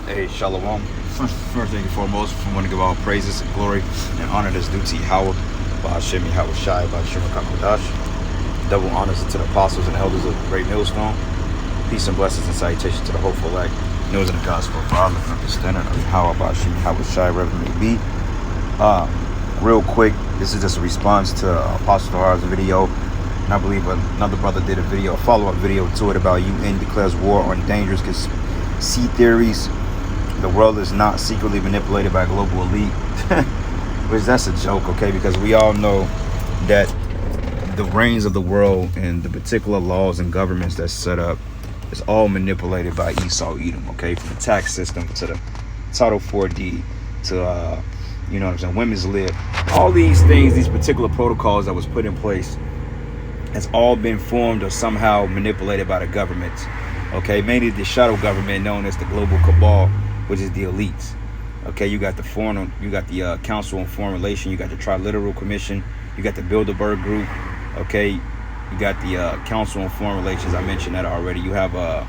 Hey, Shalom. First thing and foremost, I want to give all praises and glory and honor that's due to Yahweh, Ba'ashem Yahweh Shai, Ba'ashem Kakodash. Double honors to the apostles and elders of the great millstone. Peace and blessings and salutations to the hopeful elect. News in the gospel for all of understanding of Yahweh, Ba'ashem Yahweh Shai, Reverend may be. Real quick, this is just a response to Apostle Tahar's video. And I believe another brother did a follow-up video to it about UN declares war on dangerous conspiracy theories. The world is not secretly manipulated by a global elite. Which that's a joke, okay? Because we all know that the reins of the world and the particular laws and governments that's set up is all manipulated by Esau Edom, okay? From the tax system to the Title 4D to, you know what I'm saying, women's lib. All these things, these particular protocols that was put in place has all been formed or somehow manipulated by the government, okay? Mainly the shadow government known as the global cabal, which is the elites. Okay, you got the Council on Foreign Relations, you got the Triliteral Commission, you got the Bilderberg Group, okay, you got the Council on Foreign Relations, I mentioned that already. You have the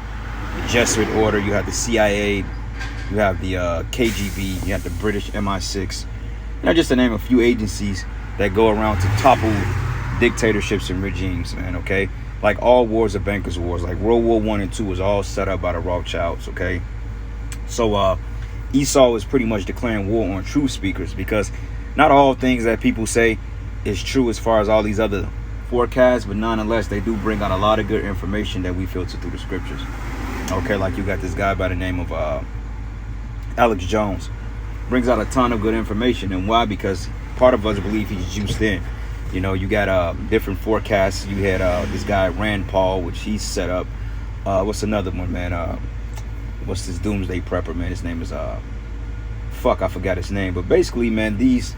Jesuit Order, you have the CIA, you have the KGB, you have the British MI6, just to name a few agencies that go around to topple dictatorships and regimes, man, okay? Like all wars are bankers' wars. Like World War I and II was all set up by the Rothschilds, okay? So Esau is pretty much declaring war on truth speakers, because not all things that people say is true as far as all these other forecasts, but nonetheless they do bring out a lot of good information that we filter through the scriptures. Okay, like you got this guy by the name of Alex Jones, brings out a ton of good information. And why? Because part of us believe he's juiced in. You know, you got different forecasts. You had this guy Rand Paul, which he set up. What's another one, man? What's this doomsday prepper, man? His name is I forgot his name. But basically, man, these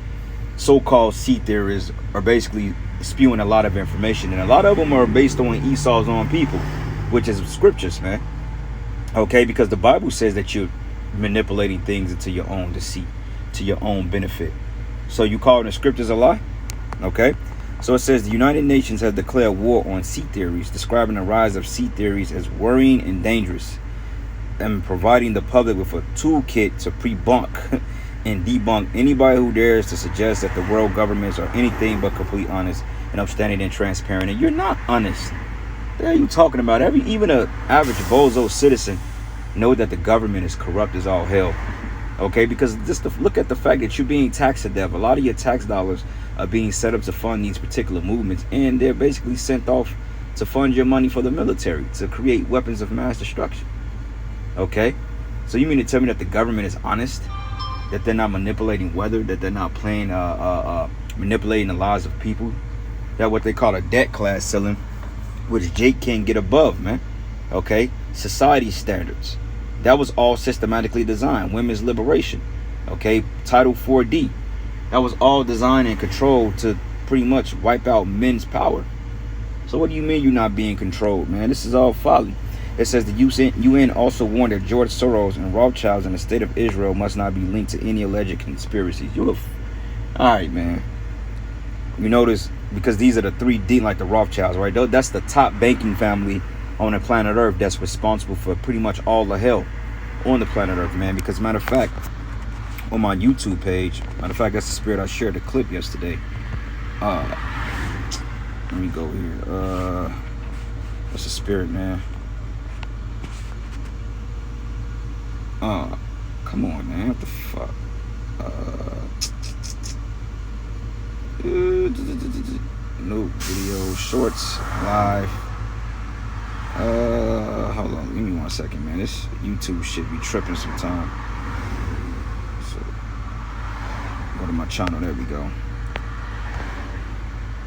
so-called sea theorists are basically spewing a lot of information, and a lot of them are based on Esau's own people, which is scriptures, man. Okay, because the Bible says that you're manipulating things into your own deceit, to your own benefit. So you calling the scriptures a lie? Okay, so it says the United Nations has declared war on sea theories, describing the rise of sea theories as worrying and dangerous, and providing the public with a toolkit to pre-bunk and debunk anybody who dares to suggest that the world governments are anything but complete honest and upstanding and transparent. And you're not honest. What the hell are you talking about? Even an average bozo citizen know that the government is corrupt as all hell. Okay, because look at the fact that you're being taxed to death. A lot of your tax dollars are being set up to fund these particular movements, and they're basically sent off to fund your money for the military, to create weapons of mass destruction. Okay, so you mean to tell me that the government is honest, that they're not manipulating weather, that they're not playing manipulating the lives of people, that what they call a debt class ceiling, which Jake can't get above, man? Okay, society standards, that was all systematically designed. Women's liberation, okay, Title 4D, that was all designed and controlled to pretty much wipe out men's power. So what do you mean you're not being controlled, man? This is all folly. It says the UN also warned that George Soros and Rothschilds and the state of Israel must not be linked to any alleged conspiracies. Alright, man. You notice, because these are the 3D, like the Rothschilds, right? That's the top banking family on the planet Earth that's responsible for pretty much all the hell on the planet Earth, man. Because matter of fact, on my YouTube page, that's the spirit, I shared a clip yesterday. Let me go here. What's the spirit, man? Come on, man. What the fuck? No video, shorts, live. Hold on. Give me 1 second, man. This YouTube shit be tripping sometime. So, go to my channel. There we go.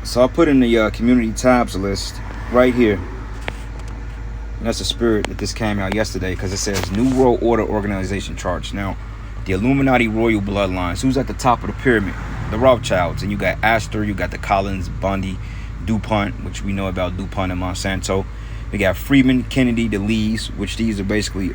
So I put in the community tabs list right here. And that's the spirit that this came out yesterday, because it says New World Order Organization charts. Now, the Illuminati royal bloodlines. Who's at the top of the pyramid? The Rothschilds. And you got Astor, you got the Collins, Bundy, DuPont, which we know about DuPont and Monsanto. We got Freeman, Kennedy, the Lees, which these are basically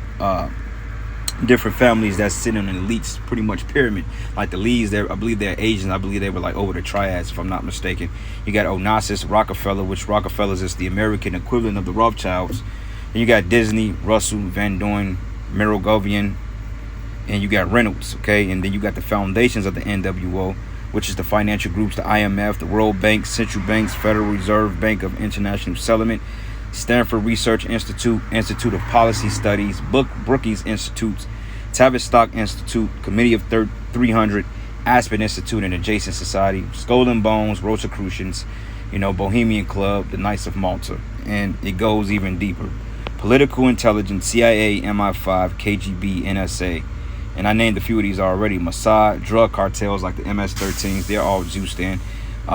different families that sit in an elite's pretty much pyramid. Like the Lees, I believe they're Asians. I believe they were like over the triads, if I'm not mistaken. You got Onassis, Rockefeller, which Rockefellers is the American equivalent of the Rothschilds. And you got Disney, Russell, Van Dorn, Merogovian, and you got Reynolds, okay? And then you got the foundations of the NWO, which is the financial groups, the IMF, the World Bank, Central Banks, Federal Reserve Bank of International Settlement, Stanford Research Institute, Institute of Policy Studies, Brookings Institute, Tavistock Institute, Committee of 300, Aspen Institute and Adjacent Society, Skull and Bones, Rosicrucians, Bohemian Club, the Knights of Malta. And it goes even deeper. Political intelligence, CIA, MI5, KGB, NSA. And I named a few of these already. Mossad, drug cartels like the MS-13s, they're all juiced in.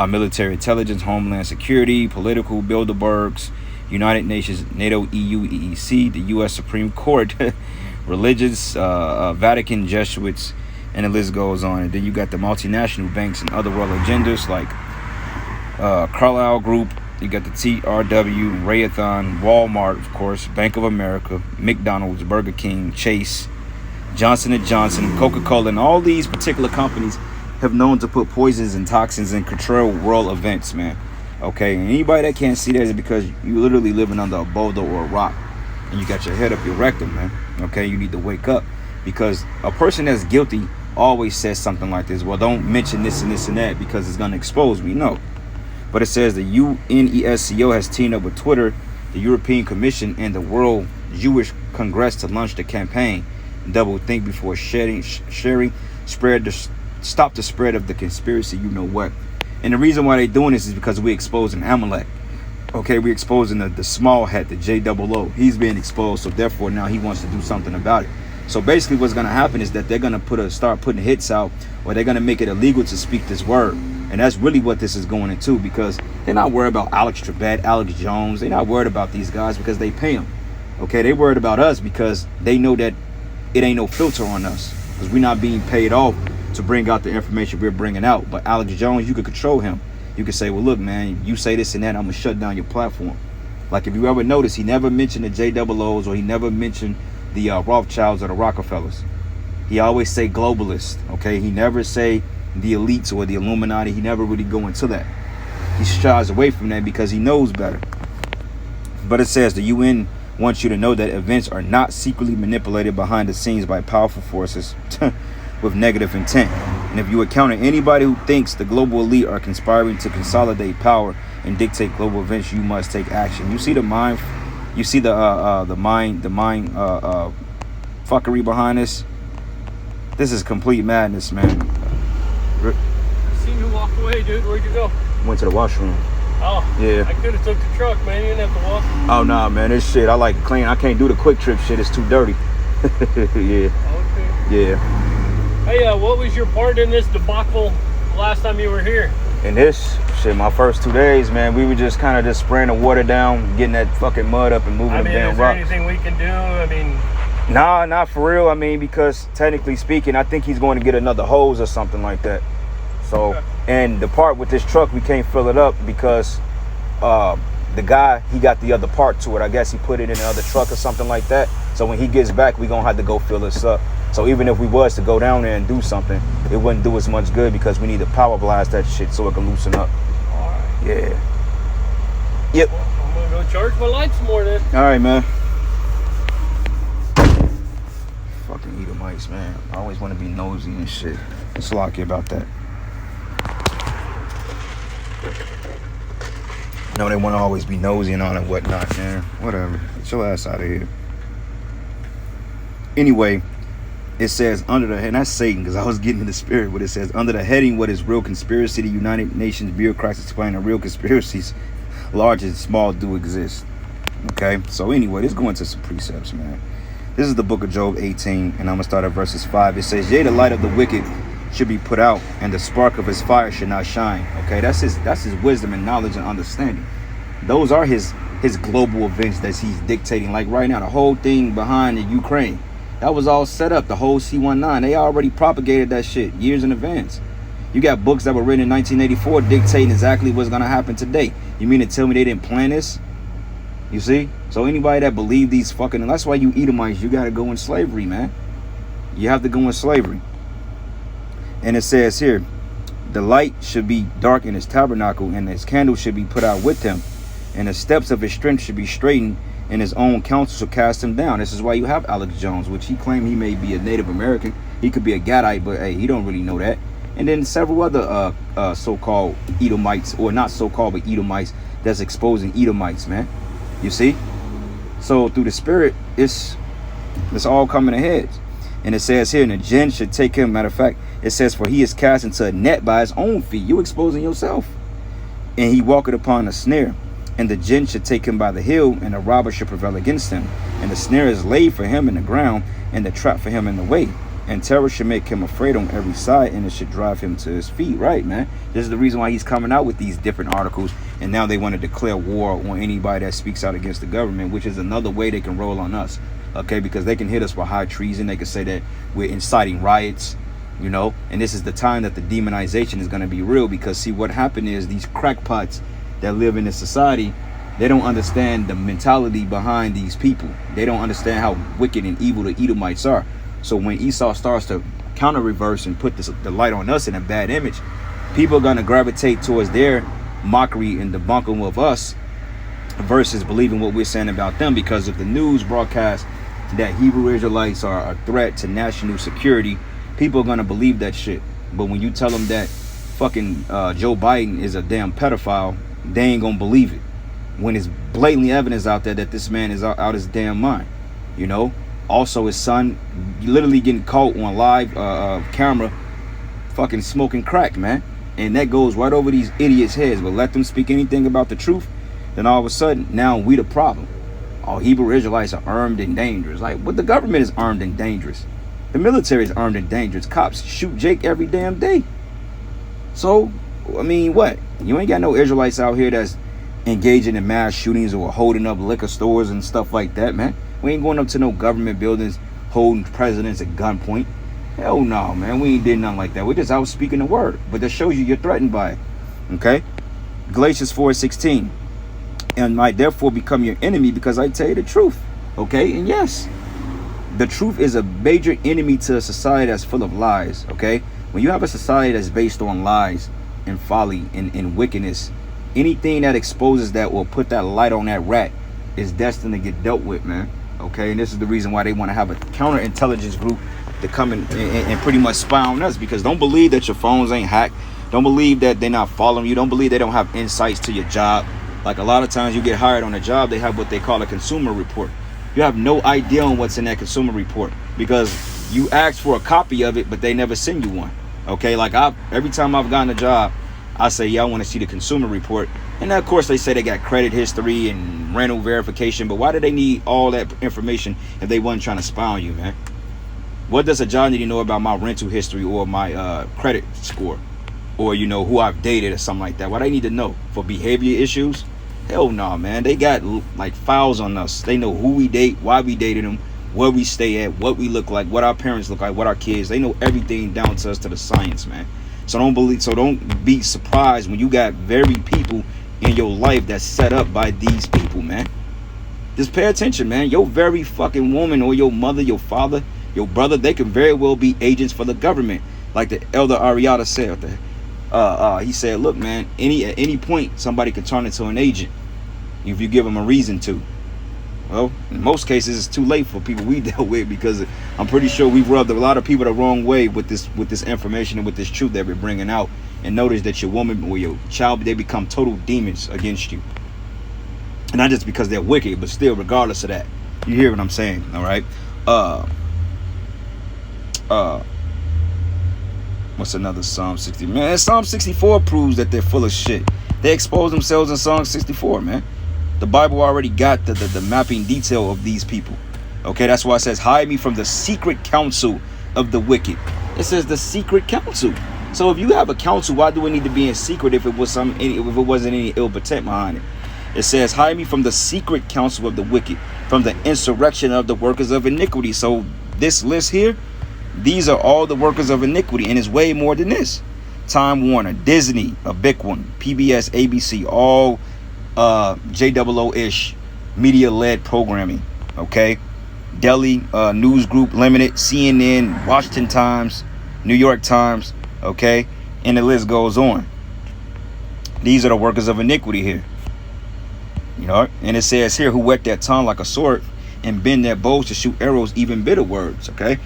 Military intelligence, Homeland Security, political Bilderbergs, United Nations, NATO, EU, EEC, the U.S. Supreme Court, religious, Vatican Jesuits, and the list goes on. And then you got the multinational banks and other world agendas like Carlyle Group. You got the TRW, Raytheon, Walmart, of course, Bank of America, McDonald's, Burger King, Chase, Johnson & Johnson, Coca-Cola, and all these particular companies have known to put poisons and toxins and control world events, man. Okay, and anybody that can't see that is because you literally living under a boulder or a rock, and you got your head up your rectum, man. Okay, you need to wake up, because a person that's guilty always says something like this. Well, don't mention this and this and that because it's going to expose me. No. But it says the UNESCO has teamed up with Twitter, the European Commission, and the World Jewish Congress to launch the campaign. Double think before sharing, stop the spread of the conspiracy, you know what. And the reason why they're doing this is because we're exposing Amalek. Okay, we're exposing the small hat, the JOO. He's being exposed, so therefore now he wants to do something about it. So basically what's going to happen is that they're going to start putting hits out, or they're going to make it illegal to speak this word. And that's really what this is going into, because they're not worried about Alex Trebek, Alex Jones. They're not worried about these guys because they pay them. Okay, they worried about us because they know that it ain't no filter on us, because we're not being paid off to bring out the information we're bringing out. But Alex Jones, you could control him. You could say, well, look, man, you say this and that, I'm going to shut down your platform. Like if you ever notice, he never mentioned the JOOs, or he never mentioned the Rothschilds or the Rockefellers. He always say globalists, okay? He never say the elites or the Illuminati. He never really go into that. He shies away from that because he knows better. But it says the UN wants you to know that events are not secretly manipulated behind the scenes by powerful forces with negative intent. And if you encounter anybody who thinks the global elite are conspiring to consolidate power and dictate global events, you must take action. You see the mind, you see the mind fuckery behind this. This is complete madness, man. I seen you walk away, dude. Where'd you go? Went to the washroom. Oh, yeah. I could have took the truck, man. You didn't have to walk. Oh, nah, man. This shit, I like it clean. I can't do the quick trip shit. It's too dirty. Yeah. Okay. Yeah. Hey, what was your part in this debacle last time you were here? In this shit, my first 2 days, man, we were just kind of just spraying the water down, getting that fucking mud up and moving them damn rocks. Is there anything we can do? I mean... Nah, not for real. I mean, because technically speaking, I think he's going to get another hose or something like that. So, okay. And the part with this truck, we can't fill it up because the guy, he got the other part to it. I guess he put it in another truck or something like that. So when he gets back, we going to have to go fill this up. So even if we was to go down there and do something, it wouldn't do as much good because we need to power blast that shit so it can loosen up. All right. Yeah. Yep. Well, I'm going to go charge my lights some more then. All right, man. Fucking Edomites, man. I always want to be nosy and shit. It's lucky about that. No, they want to always be nosy and all and whatnot, man. Whatever. Get your ass out of here. Anyway, it says under the, and that's Satan because I was getting in the spirit, but it says under the heading, what is real conspiracy? The United Nations bureaucrats explain that real conspiracies, large and small, do exist. Okay, so anyway, let's go into some precepts, man. This is the book of Job 18, and I'm going to start at verses 5. It says, yea, the light of the wicked should be put out, and the spark of his fire should not shine. Okay, that's his wisdom and knowledge and understanding. Those are his global events that he's dictating. Like right now, the whole thing behind the Ukraine, that was all set up. The whole C-19, they already propagated that shit years in advance. You got books that were written in 1984 dictating exactly what's going to happen today. You mean to tell me they didn't plan this? You see? So anybody that believe these fucking... And that's why you Edomites, you got to go in slavery, man. You have to go in slavery. And it says here, the light should be dark in his tabernacle, and his candle should be put out with him. And the steps of his strength should be straightened, and his own counsel shall cast him down. This is why you have Alex Jones, which he claimed he may be a Native American. He could be a Gadite, but hey, he don't really know that. And then several other so-called Edomites, or not so-called, but Edomites, that's exposing Edomites, man. You see? So through the spirit, it's all coming ahead. And it says here, and the jinn should take him. Matter of fact, it says, for he is cast into a net by his own feet. You exposing yourself. And he walketh upon a snare. And the jinn should take him by the heel, and the robber should prevail against him. And the snare is laid for him in the ground, and the trap for him in the way. And terror should make him afraid on every side, and it should drive him to his feet. Right, man? This is the reason why he's coming out with these different articles. And now they want to declare war on anybody that speaks out against the government, which is another way they can roll on us. Okay, because they can hit us for high treason. They can say that we're inciting riots, you know. And this is the time that the demonization is going to be real, because see, what happened is these crackpots that live in this society, they don't understand the mentality behind these people. They don't understand how wicked and evil the Edomites are. So when Esau starts to counter reverse and put the light on us in a bad image, people are going to gravitate towards their mockery and debunking of us versus believing what we're saying about them. Because if the news broadcasts that Hebrew Israelites are a threat to national security, people are going to believe that shit. But when you tell them that fucking Joe Biden is a damn pedophile, they ain't going to believe it. When it's blatantly evidence out there that this man is out his damn mind, you know. Also, his son literally getting caught on live camera fucking smoking crack, man. And that goes right over these idiots' heads. But let them speak anything about the truth, then all of a sudden, now we the problem. All Hebrew Israelites are armed and dangerous. Like, what? The government is armed and dangerous. The military is armed and dangerous. Cops shoot Jake every damn day. So, I mean, what? You ain't got no Israelites out here that's engaging in mass shootings or holding up liquor stores and stuff like that, man. We ain't going up to no government buildings holding presidents at gunpoint. Hell no, man. We ain't did nothing like that. We're just out speaking the word. But that shows you you're threatened by it. Okay? Galatians 4:16. And might therefore become your enemy because I tell you the truth. Okay? And yes, the truth is a major enemy to a society that's full of lies. Okay? When you have a society that's based on lies and folly and wickedness, anything that exposes that or put that light on that rat is destined to get dealt with, man. Okay, and this is the reason why they want to have a counterintelligence group to come in and pretty much spy on us. Because don't believe that your phones ain't hacked. Don't believe that they're not following you. Don't believe they don't have insights to your job. Like a lot of times you get hired on a job, they have what they call a consumer report. You have no idea on what's in that consumer report because you ask for a copy of it, but they never send you one. Okay, like every time I've gotten a job, I say, yeah, I want to see the consumer report. And of course, they say they got credit history and rental verification. But why do they need all that information if they wasn't trying to spy on you, man? What does a job need to know about my rental history or my credit score? Or, you know, who I've dated or something like that? What I need to know for behavior issues? Hell no, man. They got like files on us. They know who we date, why we dated them, where we stay at, what we look like, what our parents look like, what our kids. They know everything down to us to the science, man. So don't be surprised when you got very people in your life that's set up by these people, man. Just pay attention, man. Your very fucking woman or your mother, your father, your brother, they can very well be agents for the government. Like the elder Ariata said. He said, look, man, at any point somebody could turn into an agent if you give them a reason to. Well, in most cases, it's too late for people we dealt with because I'm pretty sure we've rubbed a lot of people the wrong way with this information and with this truth that we're bringing out. And notice that your woman or your child, they become total demons against you. And not just because they're wicked, but still, regardless of that. You hear what I'm saying, all right? What's another Psalm 60? Man, Psalm 64 proves that they're full of shit. They expose themselves in Psalm 64, man. The Bible already got the mapping detail of these people. Okay, that's why it says, hide me from the secret counsel of the wicked. It says the secret counsel. So if you have a counsel, why do it need to be in secret if it wasn't any ill intent behind it? It says, hide me from the secret counsel of the wicked, from the insurrection of the workers of iniquity. So this list here, these are all the workers of iniquity, and it's way more than this. Time Warner, Disney, a big one, PBS, ABC, all JOO-ish media-led programming. Okay, Delhi News Group Limited, CNN, Washington Times, New York Times. Okay, and the list goes on. These are the workers of iniquity here. You know, and it says here, who whet their tongue like a sword and bend their bows to shoot arrows, even bitter words. Okay,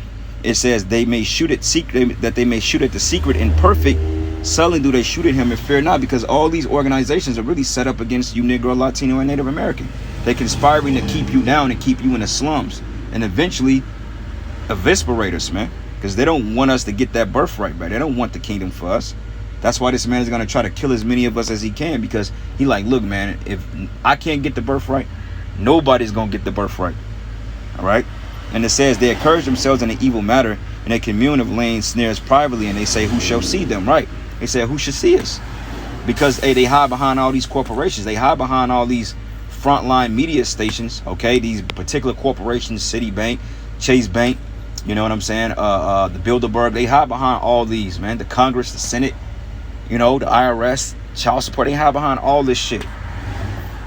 it says they may shoot at secret, that they may shoot at the secret and perfect. Suddenly do they shoot at him and fear not, because all these organizations are really set up against you, Negro, Latino, and Native American. They're conspiring to keep you down and keep you in the slums, and eventually eviscerate us, man, because they don't want us to get that birthright, right? They don't want the kingdom for us. That's why this man is going to try to kill as many of us as he can, because he like, look, man, if I can't get the birthright, nobody's going to get the birthright. All right. And it says they encourage themselves in an evil matter, and they commune of laying snares privately, and they say, who shall see them? Right. They say, who should see us? Because hey, they hide behind all these corporations. They hide behind all these frontline media stations. Okay. These particular corporations, Citibank, Chase Bank, you know what I'm saying? The Bilderberg, they hide behind all these, man. The Congress, the Senate, you know, the IRS, child support, they hide behind all this shit.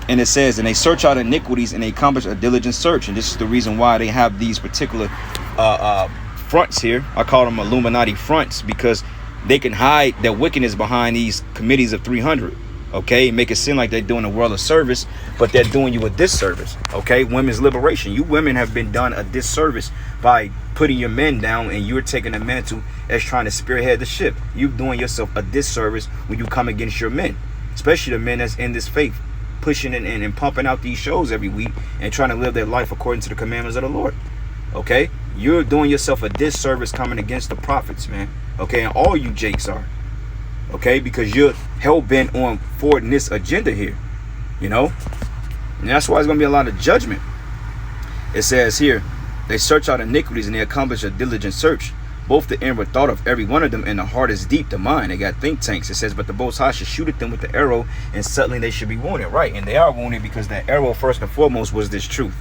And it says, and they search out iniquities, and they accomplish a diligent search. And this is the reason why they have these particular fronts here. I call them Illuminati fronts, because they can hide their wickedness behind these committees of 300. Okay, make it seem like they're doing a world of service, but they're doing you a disservice. Okay, women's liberation. You women have been done a disservice by putting your men down, and you're taking the mantle as trying to spearhead the ship. You're doing yourself a disservice when you come against your men, especially the men that's in this faith, pushing and pumping out these shows every week and trying to live their life according to the commandments of the Lord. Okay, you're doing yourself a disservice coming against the prophets, man. Okay, and all you jakes are. Okay, because you're hell-bent on forwarding this agenda here, you know, and that's why it's going to be a lot of judgment. It says here, they search out iniquities, and they accomplish a diligent search, both the inward thought of every one of them, and the heart is deep, the mind. They got think tanks. It says, but the Most High should shoot at them with the arrow, and suddenly they should be wounded. Right, and they are wounded because that arrow, first and foremost, was this truth.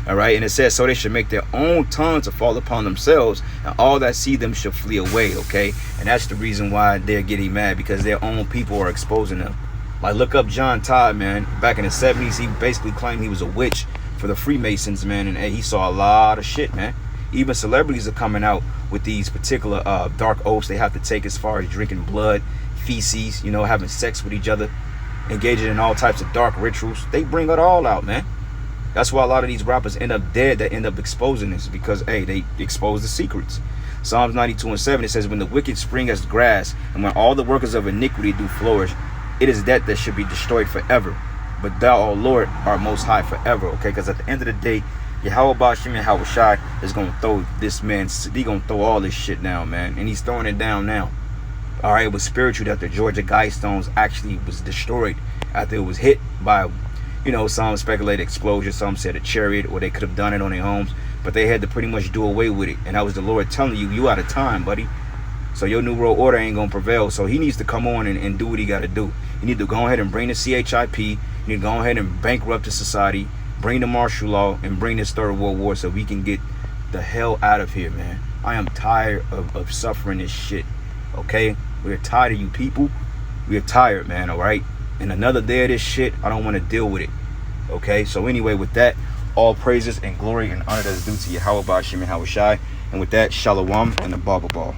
All right, and it says, so they should make their own tongues to fall upon themselves, and all that see them shall flee away. Okay, and that's the reason why they're getting mad, because their own people are exposing them. Like, look up John Todd, man. Back in the 70s, he basically claimed he was a witch for the Freemasons, man, and he saw a lot of shit, man. Even celebrities are coming out with these particular dark oaths they have to take, as far as drinking blood, feces, you know, having sex with each other, engaging in all types of dark rituals. They bring it all out, man. That's why a lot of these rappers end up dead, that end up exposing this, because, hey, they expose the secrets. Psalms 92:7, it says, when the wicked spring as grass, and when all the workers of iniquity do flourish, it is that should be destroyed forever. But thou, O Lord, art most high forever. Okay, because at the end of the day, Yahweh Bashim and Yahweh Shai is going to throw this man, he going to throw all this shit down, man. And he's throwing it down now. All right, it was spiritual that the Georgia Guidestones actually was destroyed after it was hit by, you know, some speculated explosion, some said a chariot, or they could have done it on their homes, but they had to pretty much do away with it. And that was the Lord telling you, you out of time, buddy. So your new world order ain't going to prevail. So he needs to come on and do what he got to do. You need to go ahead and bring the CHIP. You need to go ahead and bankrupt the society, bring the martial law, and bring this third world war, so we can get the hell out of here, man. I am tired of suffering this shit. Okay, we're tired of you people. We're tired, man. All right, and another day of this shit, I don't want to deal with it. Okay, so anyway, with that, all praises and glory and honor that is due to Yahweh Bashim and Yahweh Shai. And with that, shalom and the Baba Ball.